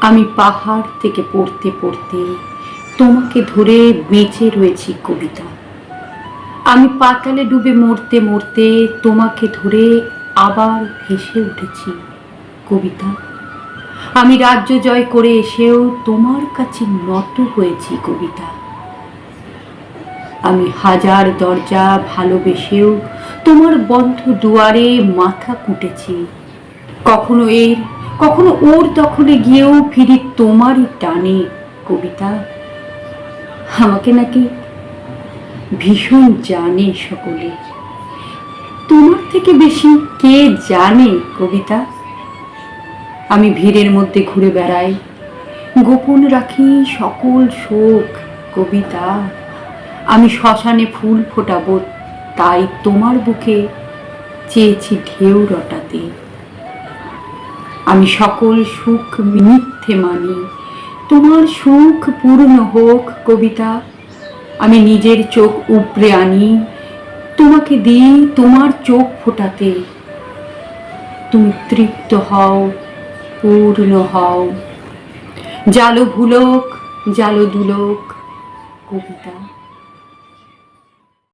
আমি পাহাড় থেকে পড়তে পড়তে তোমাকে ধরে বেঁচে রয়েছি কবিতা। আমি পাতালে ডুবে মরতে মরতে তোমাকে ধরে আবার ভেসে উঠেছি কবিতা। আমি রাজ্য জয় করে এসেও তোমার কাছে নত হয়েছি কবিতা। আমি হাজার দরজা ভালোবেসেও তোমার বন্ধ দুয়ারে মাথা কুটেছি। কখনো কখনো ওর দখলে গিয়েও ফিরি তোমারই টানে কবিতা। আমাকে নাকি ভীষণ জানে সকলে, তোমার থেকে বেশি কে জানে কবিতা। আমি ভিড়ের মধ্যে ঘুরে বেড়াই, গোপন রাখি সকল শোক কবিতা। আমি শ্মশানে ফুল ফোটাবো, তাই তোমার বুকে চেয়েছি ঢেউ রটাতে। আমি সকল সুখ মিথ্যে মানি, তোমার সুখ পূর্ণ হোক কবিতা। আমি নিজের চোখ উপড়ে আনি, তোমাকে দিই তোমার চোখ ফোটাতে। তুমি তৃপ্ত হও, পূর্ণ হও, জালো ভুলোক জালো দুলোক কবিতা।